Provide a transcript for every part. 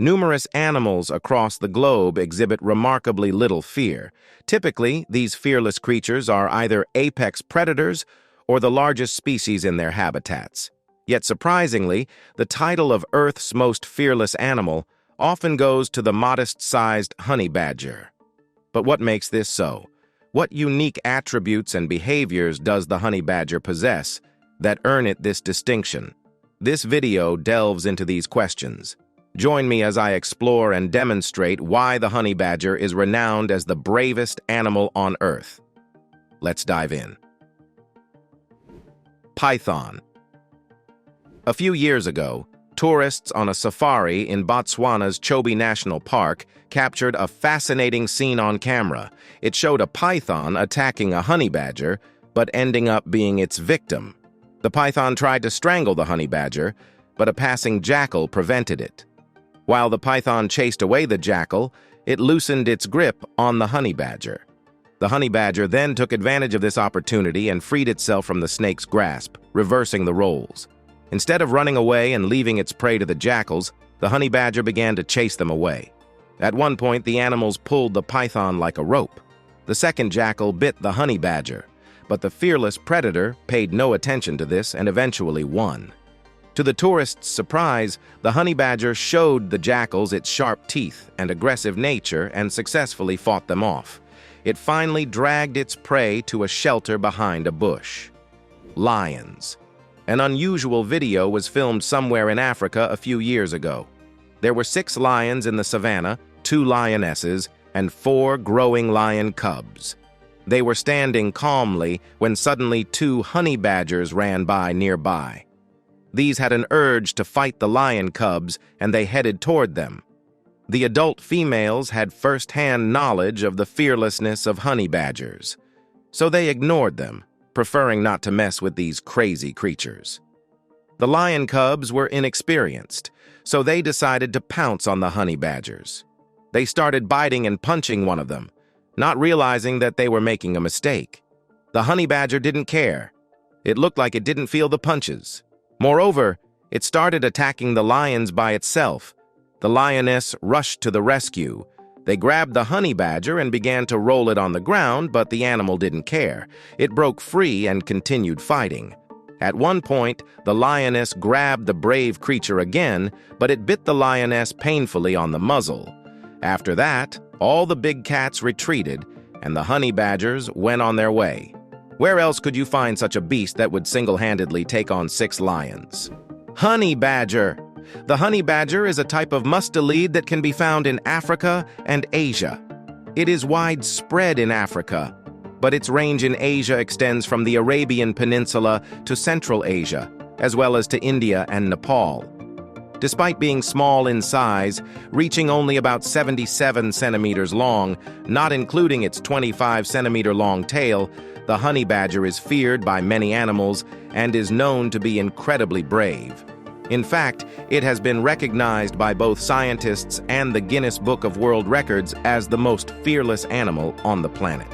Numerous animals across the globe exhibit remarkably little fear. Typically, these fearless creatures are either apex predators or the largest species in their habitats. Yet surprisingly, the title of Earth's most fearless animal often goes to the modest-sized honey badger. But what makes this so? What unique attributes and behaviors does the honey badger possess that earn it this distinction? This video delves into these questions. Join me as I explore and demonstrate why the honey badger is renowned as the bravest animal on Earth. Let's dive in. Python. A few years ago, tourists on a safari in Botswana's Chobe National Park captured a fascinating scene on camera. It showed a python attacking a honey badger, but ending up being its victim. The python tried to strangle the honey badger, but a passing jackal prevented it. While the python chased away the jackal, it loosened its grip on the honey badger. The honey badger then took advantage of this opportunity and freed itself from the snake's grasp, reversing the roles. Instead of running away and leaving its prey to the jackals, the honey badger began to chase them away. At one point, the animals pulled the python like a rope. The second jackal bit the honey badger, but the fearless predator paid no attention to this and eventually won. To the tourists' surprise, the honey badger showed the jackals its sharp teeth and aggressive nature and successfully fought them off. It finally dragged its prey to a shelter behind a bush. Lions. An unusual video was filmed somewhere in Africa a few years ago. There were 6 lions in the savannah, 2 lionesses, and 4 growing lion cubs. They were standing calmly when suddenly 2 honey badgers ran by nearby. These had an urge to fight the lion cubs, and they headed toward them. The adult females had first-hand knowledge of the fearlessness of honey badgers, so they ignored them, preferring not to mess with these crazy creatures. The lion cubs were inexperienced, so they decided to pounce on the honey badgers. They started biting and punching one of them, not realizing that they were making a mistake. The honey badger didn't care. It looked like it didn't feel the punches. Moreover, it started attacking the lions by itself. The lioness rushed to the rescue. They grabbed the honey badger and began to roll it on the ground, but the animal didn't care. It broke free and continued fighting. At one point, the lioness grabbed the brave creature again, but it bit the lioness painfully on the muzzle. After that, all the big cats retreated, and the honey badgers went on their way. Where else could you find such a beast that would single-handedly take on 6 lions? Honey badger. The honey badger is a type of mustelid that can be found in Africa and Asia. It is widespread in Africa, but its range in Asia extends from the Arabian Peninsula to Central Asia, as well as to India and Nepal. Despite being small in size, reaching only about 77 centimeters long, not including its 25-centimeter long tail, the honey badger is feared by many animals and is known to be incredibly brave. In fact, it has been recognized by both scientists and the Guinness Book of World Records as the most fearless animal on the planet.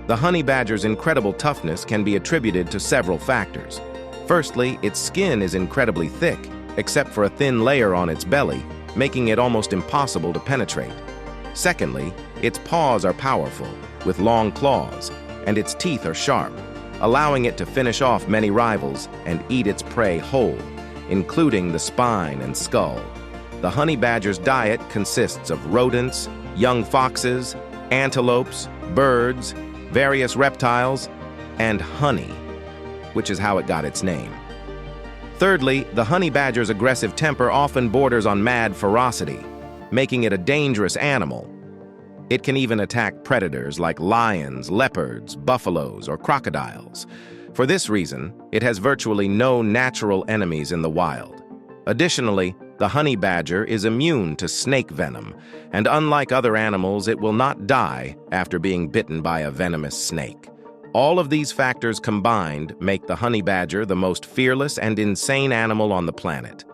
The honey badger's incredible toughness can be attributed to several factors. Firstly, its skin is incredibly thick, except for a thin layer on its belly, making it almost impossible to penetrate. Secondly, its paws are powerful, with long claws, and its teeth are sharp, allowing it to finish off many rivals and eat its prey whole, including the spine and skull. The honey badger's diet consists of rodents, young foxes, antelopes, birds, various reptiles, and honey, which is how it got its name. Thirdly, the honey badger's aggressive temper often borders on mad ferocity, making it a dangerous animal. It can even attack predators like lions, leopards, buffaloes, or crocodiles. For this reason, it has virtually no natural enemies in the wild. Additionally, the honey badger is immune to snake venom, and unlike other animals, it will not die after being bitten by a venomous snake. All of these factors combined make the honey badger the most fearless and insane animal on the planet.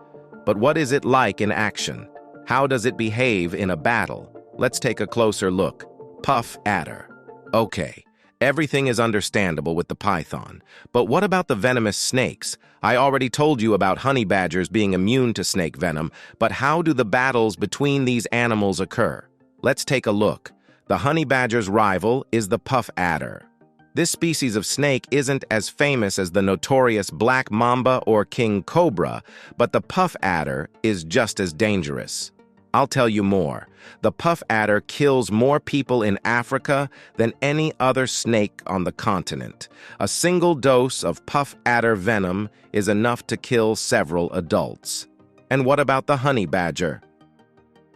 But what is it like in action? How does it behave in a battle? Let's take a closer look. Puff adder. Okay, Everything is understandable with the python. But what about the venomous snakes? I already told you about honey badgers being immune to snake venom, but how do the battles between these animals occur? Let's take a look. The honey badger's rival is the puff adder. This species of snake isn't as famous as the notorious black mamba or king cobra, but the puff adder is just as dangerous. I'll tell you more. The puff adder kills more people in Africa than any other snake on the continent. A single dose of puff adder venom is enough to kill several adults. And what about the honey badger?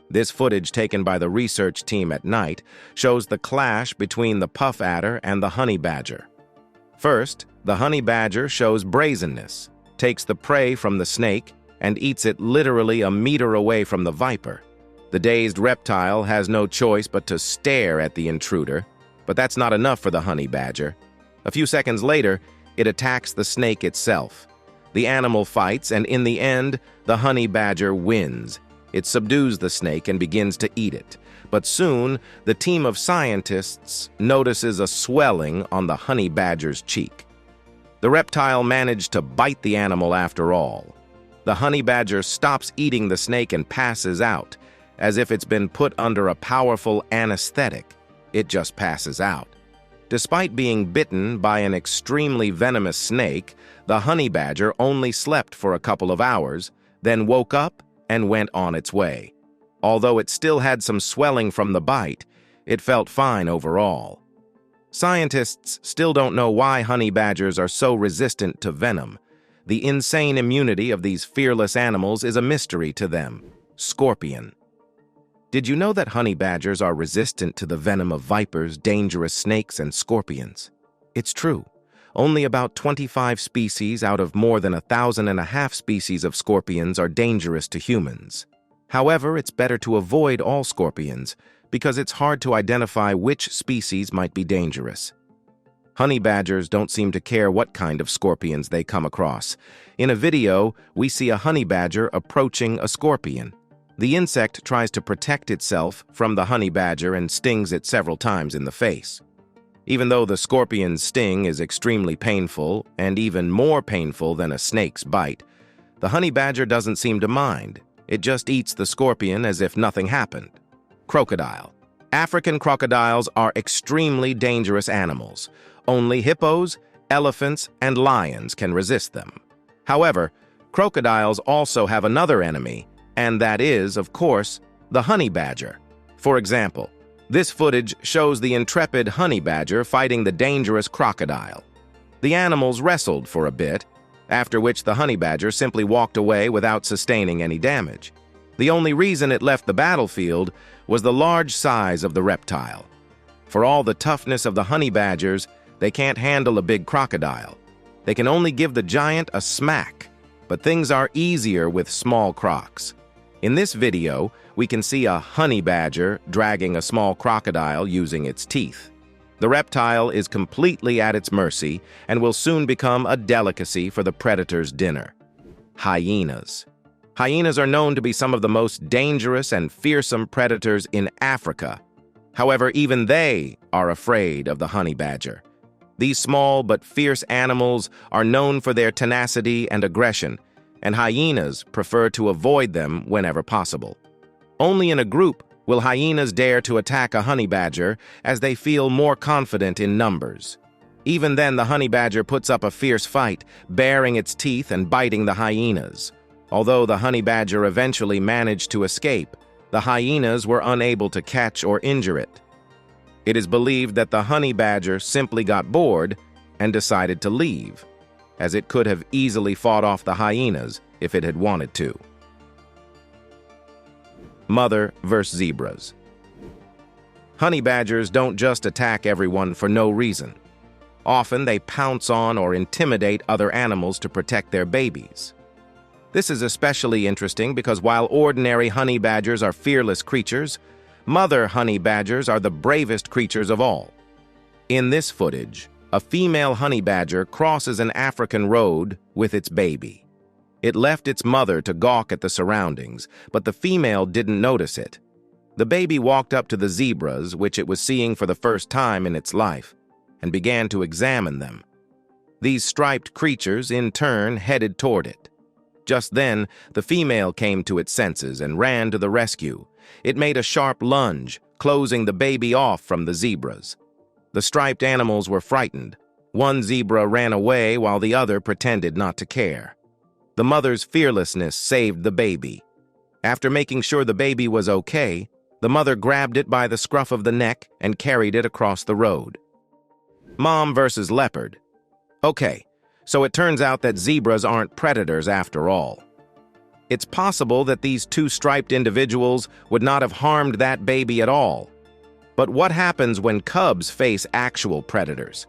This footage taken by the research team at night shows the clash between the puff adder and the honey badger. First, the honey badger shows brazenness, takes the prey from the snake, and eats it literally a meter away from the viper. The dazed reptile has no choice but to stare at the intruder, but that's not enough for the honey badger. A few seconds later, it attacks the snake itself. The animal fights, and in the end, the honey badger wins. It subdues the snake and begins to eat it. But soon, the team of scientists notices a swelling on the honey badger's cheek. The reptile managed to bite the animal after all. The honey badger stops eating the snake and passes out. As if it's been put under a powerful anesthetic, it just passes out. Despite being bitten by an extremely venomous snake, the honey badger only slept for a couple of hours, then woke up and went on its way. Although it still had some swelling from the bite, it felt fine overall. Scientists still don't know why honey badgers are so resistant to venom. The insane immunity of these fearless animals is a mystery to them. Scorpion. Did you know that honey badgers are resistant to the venom of vipers, dangerous snakes, and scorpions? It's true. Only about 25 species out of more than 1,500 species of scorpions are dangerous to humans. However, it's better to avoid all scorpions because it's hard to identify which species might be dangerous. Honey badgers don't seem to care what kind of scorpions they come across. In a video, we see a honey badger approaching a scorpion. The insect tries to protect itself from the honey badger and stings it several times in the face. Even though the scorpion's sting is extremely painful and even more painful than a snake's bite, the honey badger doesn't seem to mind. It just eats the scorpion as if nothing happened. Crocodile. African crocodiles are extremely dangerous animals. Only hippos, elephants, and lions can resist them. However, crocodiles also have another enemy, and that is, of course, the honey badger. For example, this footage shows the intrepid honey badger fighting the dangerous crocodile. The animals wrestled for a bit, after which the honey badger simply walked away without sustaining any damage. The only reason it left the battlefield was the large size of the reptile. For all the toughness of the honey badgers, they can't handle a big crocodile. They can only give the giant a smack, but things are easier with small crocs. In this video, we can see a honey badger dragging a small crocodile using its teeth. The reptile is completely at its mercy and will soon become a delicacy for the predator's dinner. Hyenas. Hyenas are known to be some of the most dangerous and fearsome predators in Africa. However, even they are afraid of the honey badger. These small but fierce animals are known for their tenacity and aggression, and hyenas prefer to avoid them whenever possible. Only in a group will hyenas dare to attack a honey badger as they feel more confident in numbers. Even then, the honey badger puts up a fierce fight, baring its teeth and biting the hyenas. Although the honey badger eventually managed to escape, the hyenas were unable to catch or injure it. It is believed that the honey badger simply got bored and decided to leave, as it could have easily fought off the hyenas if it had wanted to. Mother vs. zebras. Honey badgers don't just attack everyone for no reason. Often they pounce on or intimidate other animals to protect their babies. This is especially interesting because while ordinary honey badgers are fearless creatures, mother honey badgers are the bravest creatures of all. In this footage, a female honey badger crosses an African road with its baby. It left its mother to gawk at the surroundings, but the female didn't notice it. The baby walked up to the zebras, which it was seeing for the first time in its life. and began to examine them. These striped creatures, in turn, headed toward it. Just then, the female came to its senses and ran to the rescue. It made a sharp lunge, closing the baby off from the zebras. The striped animals were frightened. One zebra ran away while the other pretended not to care. The mother's fearlessness saved the baby. After making sure the baby was okay, the mother grabbed it by the scruff of the neck and carried it across the road. Mom versus leopard. Okay, so it turns out that zebras aren't predators after all. It's possible that these two striped individuals would not have harmed that baby at all. But what happens when cubs face actual predators?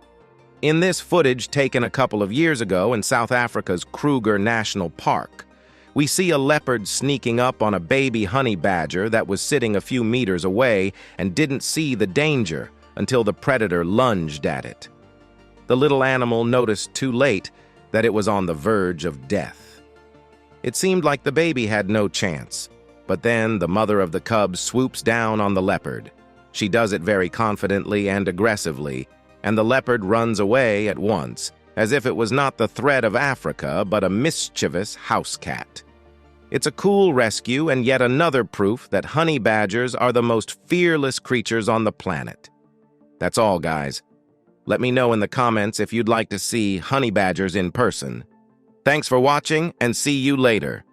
In this footage taken a couple of years ago in South Africa's Kruger National Park, we see a leopard sneaking up on a baby honey badger that was sitting a few meters away and didn't see the danger until the predator lunged at it. The little animal noticed too late that it was on the verge of death. It seemed like the baby had no chance, but then the mother of the cub swoops down on the leopard. She does it very confidently and aggressively, and the leopard runs away at once, as if it was not the threat of Africa, but a mischievous house cat. It's a cool rescue and yet another proof that honey badgers are the most fearless creatures on the planet. That's all, guys. Let me know in the comments if you'd like to see honey badgers in person. Thanks for watching, and see you later.